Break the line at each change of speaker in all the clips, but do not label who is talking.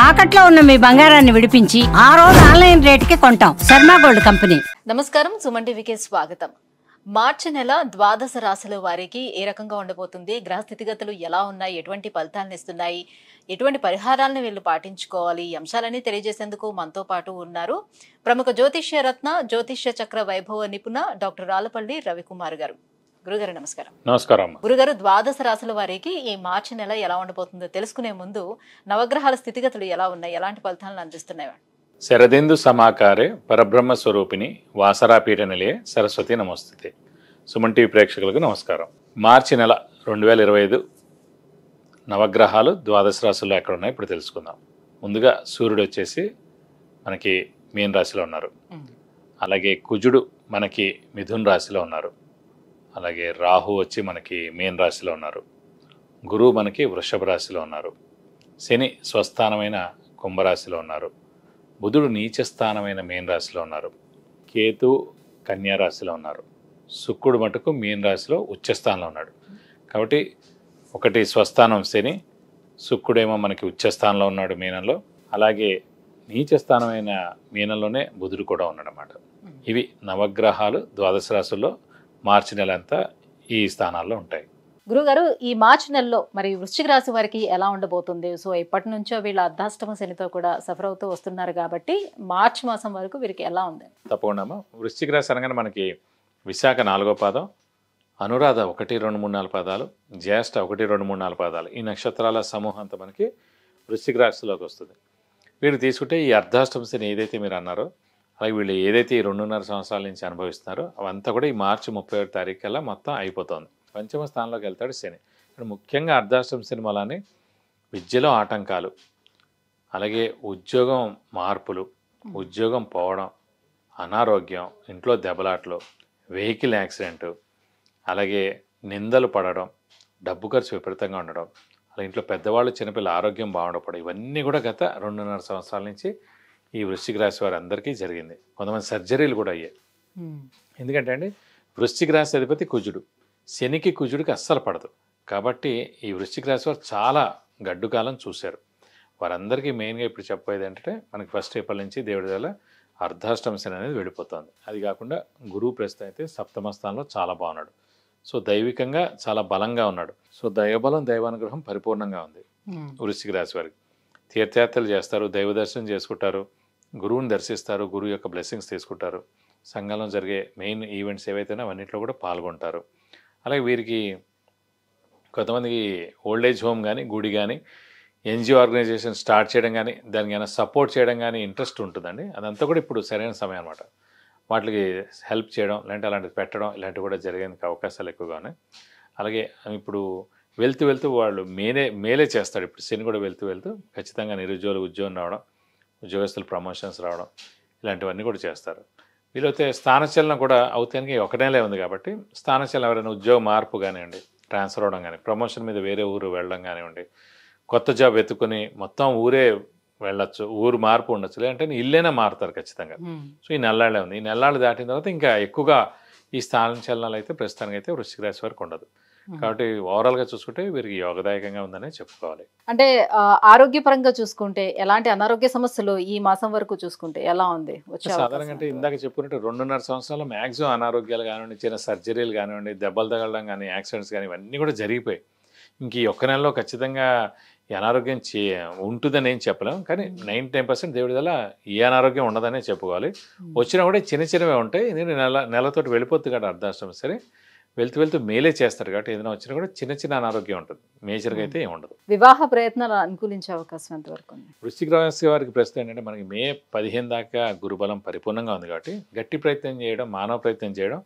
తాకట్లో ఉన్న మీ బంగారాన్ని విడిపించి ఆ రోజు ఆన్లైన్ రేటుకి కొంటాం. Sharma gold company.
నమస్కారం, సుమన్ టీవీకి స్వాగతం. మార్చి నెల ద్వాదశ రాశుల వారికి ఏ రకంగా ఉండబోతుంది, గ్రహ స్థితిగతులు ఎలా ఉన్నాయి, ఎటువంటి ఫలితాలను ఇస్తున్నాయి, ఎటువంటి పరిహారాలను వీళ్ళు పాటించుకోవాలి, ఈ అంశాలన్నీ తెలియజేసేందుకు మనతో పాటు ఉన్నారు ప్రముఖ జ్యోతిష్య రత్న, జ్యోతిష్య చక్ర వైభవ నిపుణ డాక్టర్ రాలపల్లి రవికుమార్ గారు. గురుగారు నమస్కారం.
నమస్కారం.
గురుగారు, ద్వాదశ రాశుల వారికి ఈ మార్చి నెల ఎలా ఉండబోతుందో తెలుసుకునే ముందు నవగ్రహాల స్థితిగతులు ఎలా ఉన్నాయి, ఎలాంటి ఫలితాలను అందిస్తున్నాయి?
శరదిందు సమాకారే పరబ్రహ్మ స్వరూపిణి వాసరాపీఠ నిలయే సరస్వతి నమస్తే. సుమన్ టీవీ ప్రేక్షకులకు నమస్కారం. మార్చి నెల 2025 నవగ్రహాలు ద్వాదశ రాశుల్లో ఎక్కడ ఉన్నాయి ఇప్పుడు తెలుసుకుందాం. ముందుగా సూర్యుడు వచ్చేసి మనకి మీన రాశిలో ఉన్నారు. అలాగే కుజుడు మనకి మిథున్ రాశిలో ఉన్నారు. అలాగే రాహు వచ్చి మనకి మీన రాశిలో ఉన్నారు. గురువు మనకి వృషభ రాశిలో ఉన్నారు. శని స్వస్థానమైన కుంభరాశిలో ఉన్నారు. బుధుడు నీచస్థానమైన మీన రాశిలో ఉన్నారు. కేతు కన్యా రాశిలో ఉన్నారు. శుక్రుడు మటుకు మీన రాశిలో ఉచ్చస్థానంలో ఉన్నాడు. కాబట్టి ఒకటి స్వస్థానం శని, శుక్రుడేమో మనకి ఉచ్చస్థానంలో ఉన్నాడు మీనంలో. అలాగే నీచస్థానమైన మీనంలోనే బుధుడు కూడా ఉన్నాడు అన్నమాట. ఇవి నవగ్రహాలు ద్వాదశ రాశుల్లో మార్చి నెల అంతా ఈ స్థానాల్లో ఉంటాయి.
గురుగారు, ఈ మార్చి నెలలో మరి వృశ్చిక రాశి వారికి ఎలా ఉండబోతుంది? సో ఎప్పటి నుంచో వీళ్ళ అర్ధాష్టమ శనితో కూడా సఫర్ అవుతూ వస్తున్నారు కాబట్టి మార్చి మాసం వరకు వీరికి ఎలా ఉంది?
తప్పకుండా. వృశ్చిక రాశి అనగానే మనకి విశాఖ 4వ పాదం, అనురాధ 1, 2, 3, 4 పాదాలు, జ్యేష్ఠ 1, 2, 3, 4 పాదాలు, ఈ నక్షత్రాల సమూహం అంతా మనకి వృశ్చిక రాశిలోకి వస్తుంది. వీళ్ళు తీసుకుంటే ఈ అర్ధాష్టమ శని ఏదైతే మీరు అన్నారో, అలాగే వీళ్ళు ఏదైతే ఈ 2.5 సంవత్సరాల నుంచి అనుభవిస్తున్నారో అవంతా కూడా ఈ మార్చి 31 తారీఖు కల్లా మొత్తం అయిపోతుంది. పంచమ స్థానంలోకి వెళ్తాడు శని. ఇక్కడ ముఖ్యంగా అర్ధాష్టమ శని వలన విద్యలో ఆటంకాలు, అలాగే ఉద్యోగం మార్పులు, ఉద్యోగం పోవడం, అనారోగ్యం, ఇంట్లో దెబ్బలాట్లు, వెహికల్ యాక్సిడెంటు, అలాగే నిందలు పడడం, డబ్బు ఖర్చు విపరీతంగా ఉండడం, అలా ఇంట్లో పెద్దవాళ్ళు చిన్నపిల్లల ఆరోగ్యం బాగుండకపోవడం, ఇవన్నీ కూడా గత 2.5 సంవత్సరాల నుంచి ఈ వృశ్చిక రాశి వారు అందరికీ జరిగింది. కొంతమంది సర్జరీలు కూడా అయ్యాయి. ఎందుకంటే అండి, వృశ్చిక రాశి అధిపతి కుజుడు. శనికి కుజుడికి అస్సలు పడదు. కాబట్టి ఈ వృశ్చిక రాశి వారు చాలా గడ్డు కాలం చూశారు. వారందరికీ మెయిన్గా ఇప్పుడు చెప్పేది ఏంటంటే, మనకి ఫస్ట్ ఏప్రిల్ నుంచి దేవుడి వల్ల అర్ధాష్టమ శని అనేది వెళ్ళిపోతుంది. అది కాకుండా గురువు ప్రస్తుతం అయితే సప్తమ స్థానంలో చాలా బాగున్నాడు. సో దైవికంగా చాలా బలంగా ఉన్నాడు. సో దైవబలం, దైవానుగ్రహం పరిపూర్ణంగా ఉంది వృశ్చిక రాశి వారికి. తీర్థయాత్రలు చేస్తారు, దైవ దర్శనం చేసుకుంటారు, గురువుని దర్శిస్తారు, గురువు యొక్క బ్లెస్సింగ్స్ తీసుకుంటారు, సంఘంలో జరిగే మెయిన్ ఈవెంట్స్ ఏవైతేనో అవన్నింటిలో కూడా పాల్గొంటారు. అలాగే వీరికి కొంతమందికి ఓల్డ్ ఏజ్ హోమ్ కానీ, గుడి కానీ, ఎన్జిఓ ఆర్గనైజేషన్ స్టార్ట్ చేయడం కానీ, దానికి ఏమైనా సపోర్ట్ చేయడం కానీ ఇంట్రెస్ట్ ఉంటుందండి. అదంతా కూడా ఇప్పుడు సరైన సమయం అనమాట. వాటికి హెల్ప్ చేయడం, లేదంటే అలాంటివి పెట్టడం, ఇలాంటివి కూడా జరిగేందుకు అవకాశాలు ఎక్కువగా ఉన్నాయి. అలాగే ఇప్పుడు వెళ్తూ వాళ్ళు మేలే చేస్తాడు. ఇప్పుడు శని కూడా వెళ్తూ ఖచ్చితంగా నిరుద్యోగులు ఉద్యోగం రావడం, ఉద్యోగస్తులు ప్రమోషన్స్ రావడం, ఇలాంటివన్నీ కూడా చేస్తారు. వీలైతే స్థానచలనం కూడా అవుతానికి ఒక నెలే ఉంది కాబట్టి స్థానచలనం ఎవరైనా ఉద్యోగ మార్పు కానివ్వండి, ట్రాన్స్ఫర్ అవడం కానీ, ప్రమోషన్ మీద వేరే ఊరు వెళ్ళడం కానివ్వండి, కొత్త జాబ్ వెతుకుని మొత్తం ఊరే వెళ్ళొచ్చు, ఊరు మార్పు ఉండొచ్చు, లేదంటే ఇల్లైనా మారుతారు ఖచ్చితంగా. సో ఈ నెల్లాళ్ళే ఉంది. ఈ నెల్లాళ్ళు దాటిన తర్వాత ఇంకా ఎక్కువగా ఈ స్థానచలనాలు అయితే ప్రస్తుతానికి అయితే వృశ్చిక రాశి వరకు ఉండదు. కాబట్టి ఓవరాల్గా చూసుకుంటే వీరికి యోగదాయకంగా ఉందనే చెప్పుకోవాలి.
అంటే ఆరోగ్యపరంగా చూసుకుంటే ఎలాంటి అనారోగ్య సమస్యలు ఈ మాసం వరకు చూసుకుంటే ఎలా ఉంది?
సాధారణంగా అంటే ఇందాక చెప్పుకున్నట్టు 2.5 సంవత్సరాలు మ్యాక్సిమం అనారోగ్యాలు కానివ్వండి, చిన్న సర్జరీలు కానివ్వండి, దెబ్బలు తగలడం కానీ, యాక్సిడెంట్స్ కానీ ఇవన్నీ కూడా జరిగిపోయి ఇంక ఈ ఒక్క నెలలో ఖచ్చితంగా ఈ అనారోగ్యం ఉంటుందని ఏం చెప్పలేం. కానీ 99% దేవుడి వల్ల ఏ అనారోగ్యం ఉండదనే చెప్పుకోవాలి. వచ్చినా కూడా చిన్నవే ఉంటాయి. నేను నెలతోటి వెళ్ళిపోతుంది కాబట్టి అర్ధాష్టమ సరే వెళ్తూ మేలే చేస్తారు కాబట్టి ఏదైనా వచ్చినా కూడా చిన్న అనారోగ్యం ఉంటుంది. మేజర్గా అయితే ఏమి ఉండదు.
వివాహ ప్రయత్నాలు అనుకూలించే అవకాశం ఎంతవరకు ఉంది?
వృశ్చిక రాశి వారికి ప్రస్తుతం ఏంటంటే మనకి మే 15 దాకా గురుబలం పరిపూర్ణంగా ఉంది కాబట్టి గట్టి ప్రయత్నం చేయడం, మానవ ప్రయత్నం చేయడం,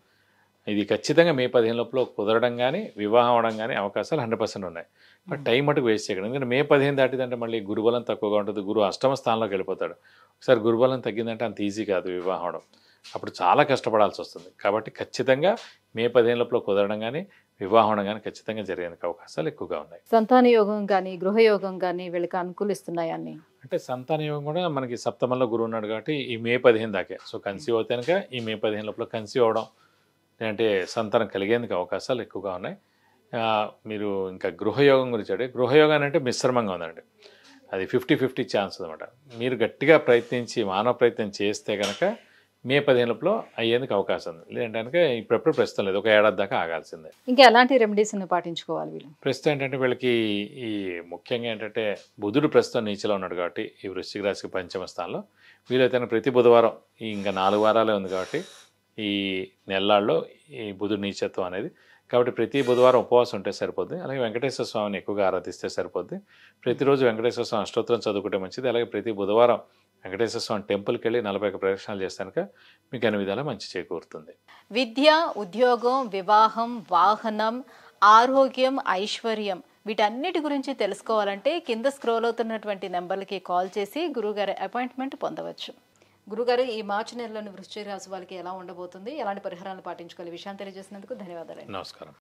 ఇది ఖచ్చితంగా మే 15 లోపల కుదరడం కానీ, వివాహం అవడం కానీ అవకాశాలు 100% ఉన్నాయి. బట్ టైం మటుకు వేస్ట్ చేయడం. ఎందుకంటే మే 15 దాటిదంటే మళ్ళీ గురుబలం తక్కువగా ఉంటుంది. గురువు అష్టమ స్థానంలోకి వెళ్ళిపోతాడు. ఒకసారి గురుబలం తగ్గిందంటే అంత ఈజీ కాదు వివాహం అవడం. అప్పుడు చాలా కష్టపడాల్సి వస్తుంది. కాబట్టి ఖచ్చితంగా మే 15 లోపల కుదరడం కానీ, వివాహం కానీ ఖచ్చితంగా జరిగేందుకు అవకాశాలు ఎక్కువగా ఉన్నాయి.
సంతాన యోగం కానీ, గృహయోగం కానీ వీళ్ళకి అనుకూలిస్తున్నాయి అన్ని.
అంటే సంతాన యోగం కూడా మనకి సప్తమంలో గురువు ఉన్నాడు కాబట్టి ఈ మే 15 దాకే. సో కన్సీవ్ అవుతే కనుక ఈ మే 15 లోపల కన్సీవ్ అవడం, లేదంటే సంతానం కలిగేందుకు అవకాశాలు ఎక్కువగా ఉన్నాయి. మీరు ఇంకా గృహయోగం గురించి అంటే గృహయోగం అంటే మిశ్రమంగా ఉందండి. అది 50-50 ఛాన్స్ అనమాట. మీరు గట్టిగా ప్రయత్నించి మానవ ప్రయత్నం చేస్తే కనుక మే 15 అయ్యేందుకు అవకాశం ఉంది. లేదంటే ఇప్పుడెప్పుడు ప్రస్తుతం లేదు, ఒక ఏడాది దాకా ఆగాల్సిందే.
ఇంకా ఎలాంటి రెమెడీస్ పాటించుకోవాలి వీళ్ళు?
ప్రస్తుతం ఏంటంటే వీళ్ళకి ఈ ముఖ్యంగా ఏంటంటే బుధుడు ప్రస్తుతం నీచలో ఉన్నాడు కాబట్టి ఈ వృశ్చిక రాశికి పంచమ స్థానంలో వీలైతే ప్రతి బుధవారం ఇంకా 4 వారాలే ఉంది కాబట్టి ఈ నెలల్లో ఈ బుధుడు నీచత్వం అనేది, కాబట్టి ప్రతి బుధవారం ఉపవాసం ఉంటే సరిపోద్ది. అలాగే వెంకటేశ్వర స్వామిని ఎక్కువగా ఆరాధిస్తే సరిపోద్ది. ప్రతిరోజు వెంకటేశ్వర స్వామి అష్టోత్తరం చదువుకుంటే మంచిది. అలాగే ప్రతి బుధవారం వెంకటేశ్వర స్వామి టెంపుల్కి వెళ్ళి 41 ప్రదక్షిణాలు చేస్తానుక మీకు అన్ని విధాలా మంచి చేకూరుతుంది.
విద్య, ఉద్యోగం, వివాహం, వాహనం, ఆరోగ్యం, ఐశ్వర్యం వీటన్నిటి గురించి తెలుసుకోవాలంటే కింద స్క్రోల్ అవుతున్నటువంటి నెంబర్లకి కాల్ చేసి గురుగారి అపాయింట్మెంట్ పొందవచ్చు. గురుగారు, ఈ మార్చి నెలలోని వృశ్చిక రాశి వాళ్ళకి ఎలా ఉండబోతుంది, ఎలాంటి పరిహారాలు పాటించుకోవాలి, విషయాన్ని తెలియజేసినందుకు ధన్యవాదాలు.
నమస్కారం.